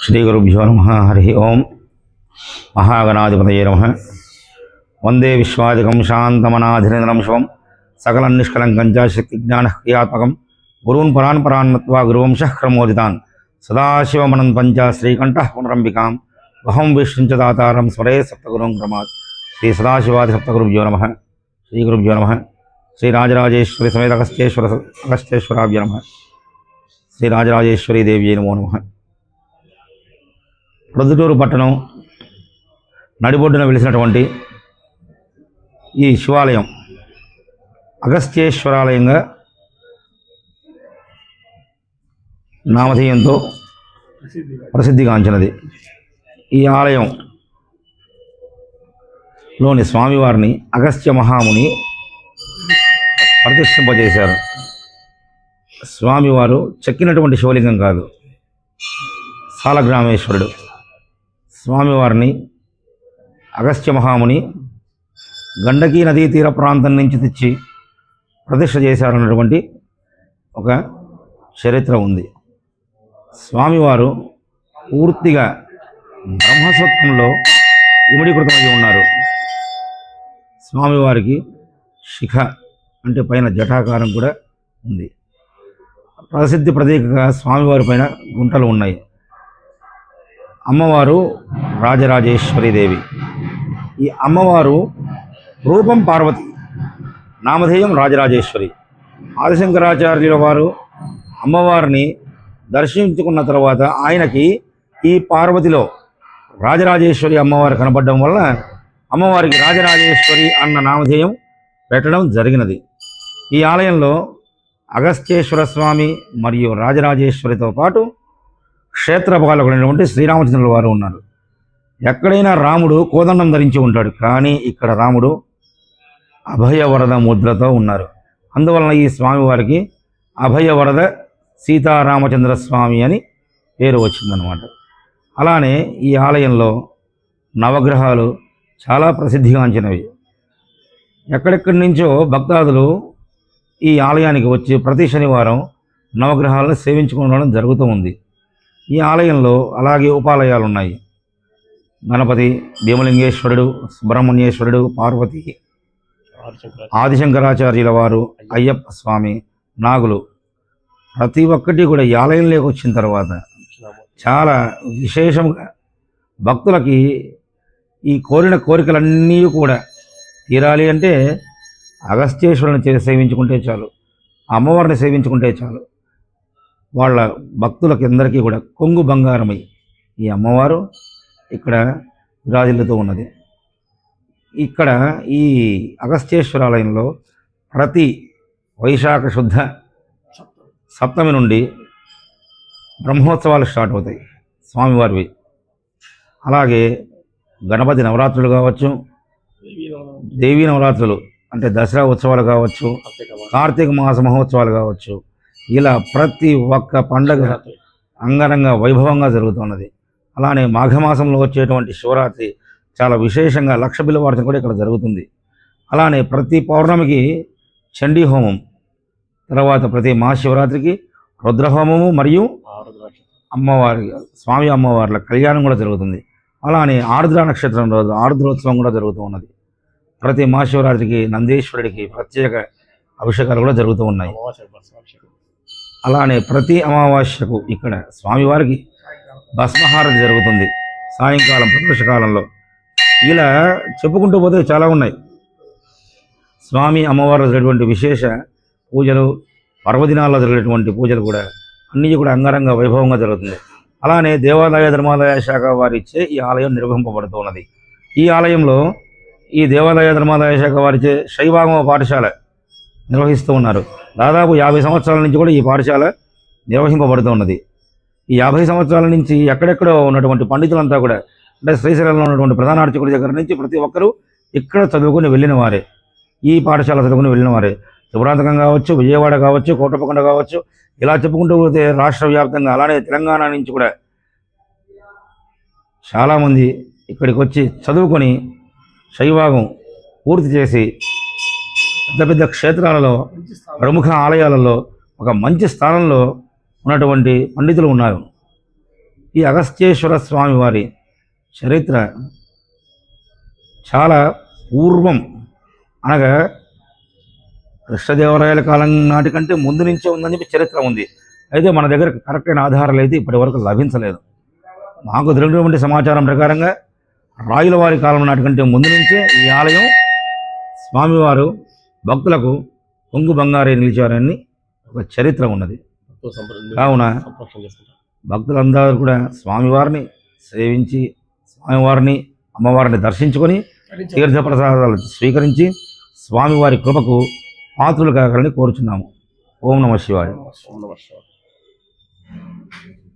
श्रीगुरुभ्यो नमः। हरि ओं। महागणाधिपतये नमः। वंदे विश्वादिकं शान्तमनाधिनिधनं शिवं सकलनिष्कलङ्कं च शक्तिज्ञानक्रियात्मकं गुरून् परान् परान् नत्वा गुरुवंशः क्रमोदितान् सदाशिवमनन्तं च श्रीकण्ठः पुनरम्बिकां वहं विष्णुं च दातारं स्वरे सप्तगुरुं क्रमात् श्री सदाशिवादिसप्तगुरुभ्यो नमः। श्रीगुरुभ्यो नमः। श्री राजराजेश्वरी समेत अगस्त्येश्वराभ्यो नमः। श्री राजराजेश्वरी देवी नमो नमः। ప్రొద్దుటూరు పట్టణం నడిబొడ్డున వెలిసినటువంటి ఈ శివాలయం అగస్త్యేశ్వరాలయంగా నామధేయంతో ప్రసిద్ధిగాంచినది. ఈ ఆలయంలోని స్వామివారిని అగస్త్య మహాముని ప్రతిష్ఠింపజేశారు. స్వామివారు చెక్కినటువంటి శివలింగం కాదు, సాలగ్రామేశ్వరుడు. స్వామివారిని అగస్త్య మహాముని గండకీ నదీ తీర ప్రాంతం నుంచి తెచ్చి ప్రతిష్ఠ చేశారన్నటువంటి ఒక చరిత్ర ఉంది. స్వామివారు పూర్తిగా బ్రహ్మసత్వంలో ఇమిడీకృతమై ఉన్నారు. స్వామివారికి శిఖ అంటే పైన జటాకారం కూడా ఉంది. ప్రసిద్ధి ప్రతీకగా స్వామివారి పైన గుంటలు ఉన్నాయి. అమ్మవారు రాజరాజేశ్వరి దేవి. ఈ అమ్మవారు రూపం పార్వతి, నామధేయం రాజరాజేశ్వరి. ఆదిశంకరాచార్యుల వారు అమ్మవారిని దర్శించుకున్న తర్వాత ఆయనకి ఈ పార్వతిలో రాజరాజేశ్వరి అమ్మవారు కనబడడం వల్ల అమ్మవారికి రాజరాజేశ్వరి అన్న నామధేయం పెట్టడం జరిగినది. ఈ ఆలయంలో అగస్త్యేశ్వర స్వామి మరియు రాజరాజేశ్వరితో పాటు క్షేత్రపాలకుడైనటువంటి శ్రీరామచంద్రుల వారు ఉన్నారు. ఎక్కడైనా రాముడు కోదండం ధరించి ఉంటాడు, కానీ ఇక్కడ రాముడు అభయవరద ముద్రతో ఉన్నారు. అందువలన ఈ స్వామివారికి అభయవరద సీతారామచంద్ర స్వామి అని పేరు వచ్చిందనమాట. అలానే ఈ ఆలయంలో నవగ్రహాలు చాలా ప్రసిద్ధిగాంచినవి. ఎక్కడెక్కడి నుంచో భక్తాదులు ఈ ఆలయానికి వచ్చి ప్రతి శనివారం నవగ్రహాలను సేవించుకోవడం జరుగుతూ ఉంది. ఈ ఆలయంలో అలాగే ఉపాలయాలు ఉన్నాయి. గణపతి, భీమలింగేశ్వరుడు, సుబ్రహ్మణ్యేశ్వరుడు, పార్వతి, ఆదిశంకరాచార్యుల వారు, అయ్యప్ప స్వామి, నాగులు ప్రతి ఒక్కటి కూడా ఈ ఆలయంలోకి వచ్చిన తర్వాత చాలా విశేషంగా భక్తులకి ఈ కోరిన కోరికలన్నీ కూడా తీరాలి అంటే అగస్త్యేశ్వరుని సేవించుకుంటే చాలు, అమ్మవారిని సేవించుకుంటే చాలు. వాళ్ళ భక్తులకి అందరికీ కూడా కొంగు బంగారమై ఈ అమ్మవారు ఇక్కడ విరాజిల్లుతూ ఉన్నది. ఇక్కడ ఈ అగస్త్యేశ్వరాలయంలో ప్రతి వైశాఖ శుద్ధ సప్తమి నుండి బ్రహ్మోత్సవాలు స్టార్ట్ అవుతాయి స్వామివారివి. అలాగే గణపతి నవరాత్రులు కావచ్చు, దేవీ నవరాత్రులు అంటే దసరా ఉత్సవాలు కావచ్చు, కార్తీక మాస మహోత్సవాలు కావచ్చు, ఇలా ప్రతి ఒక్క పండగ అంగరంగ వైభవంగా జరుగుతున్నది. అలానే మాఘమాసంలో వచ్చేటువంటి శివరాత్రి చాలా విశేషంగా లక్ష బిల్వార్చన కూడా ఇక్కడ జరుగుతుంది. అలానే ప్రతి పౌర్ణమికి చండీ హోమం, తర్వాత ప్రతి మహాశివరాత్రికి రుద్రహోమము మరియు అమ్మవారి స్వామి అమ్మవార్ల కళ్యాణం కూడా జరుగుతుంది. అలానే ఆర్ద్ర నక్షత్రం రోజు ఆర్ద్రోత్సవం కూడా జరుగుతూ ఉన్నది. ప్రతి మహాశివరాత్రికి నందీశ్వరుడికి ప్రత్యేక అభిషేకాలు కూడా జరుగుతూ ఉన్నాయి. అలానే ప్రతి అమావాస్యకు ఇక్కడ స్వామివారికి భస్మహారతి జరుగుతుంది సాయంకాలం ప్రదోషకాలంలో. ఇలా చెప్పుకుంటూ పోతే చాలా ఉన్నాయి. స్వామి అమ్మవారు జరిగేటువంటి విశేష పూజలు, పర్వదినాల్లో జరిగేటువంటి పూజలు కూడా అన్నీ కూడా అంగరంగ వైభవంగా జరుగుతుంది. అలానే దేవాదాయ ధర్మాదాయ శాఖ వారిచే ఈ ఆలయం నిర్వహింపబడుతూ ఉన్నది. ఈ ఆలయంలో ఈ దేవాదాయ ధర్మాదాయ శాఖ వారిచే శైవాగమ పాఠశాల నిర్వహిస్తూ ఉన్నారు. దాదాపు 50 సంవత్సరాల నుంచి కూడా ఈ పాఠశాల నిర్వహింపబడుతూ ఉన్నది. ఈ 50 సంవత్సరాల నుంచి ఎక్కడెక్కడో ఉన్నటువంటి పండితులంతా కూడా అంటే శ్రీశైలంలో ఉన్నటువంటి ప్రధాన అర్చకుడి దగ్గర నుంచి ప్రతి ఒక్కరూ ఇక్కడ చదువుకుని వెళ్ళిన వారే, ఈ పాఠశాల చదువుకుని వెళ్ళిన వారే. శివరాంతకం కావచ్చు, విజయవాడ కావచ్చు, కోటప్పకొండ కావచ్చు, ఇలా చెప్పుకుంటూ పోతే రాష్ట్ర వ్యాప్తంగా అలానే తెలంగాణ నుంచి కూడా చాలామంది ఇక్కడికి వచ్చి చదువుకొని శైవాగం పూర్తి చేసి పెద్ద పెద్ద క్షేత్రాలలో, ప్రముఖ ఆలయాలలో ఒక మంచి స్థానంలో ఉన్నటువంటి పండితులు ఉన్నారు. ఈ అగస్త్యేశ్వర స్వామి వారి చరిత్ర చాలా పూర్వం, అనగా కృష్ణదేవరాయల కాలం నాటికంటే ముందు నుంచే ఉందని చెప్పి చరిత్ర ఉంది. అయితే మన దగ్గర కరెక్ట్ అయిన ఆధారాలు అయితే ఇప్పటి వరకు లభించలేదు. మాకు దొరికినటువంటి సమాచారం ప్రకారంగా రాయుల వారి కాలం నాటికంటే ముందు నుంచే ఈ ఆలయం స్వామివారు భక్తులకు పొంగు బంగారే నిలిచారని ఒక చరిత్ర ఉన్నది. కావున భక్తులందరూ కూడా స్వామివారిని సేవించి, స్వామివారిని అమ్మవారిని దర్శించుకొని తీర్థప్రసాదాలు స్వీకరించి స్వామివారి కృపకు పాత్రులు కాగలని కోరుచున్నాము. ఓం నమః శివాయ.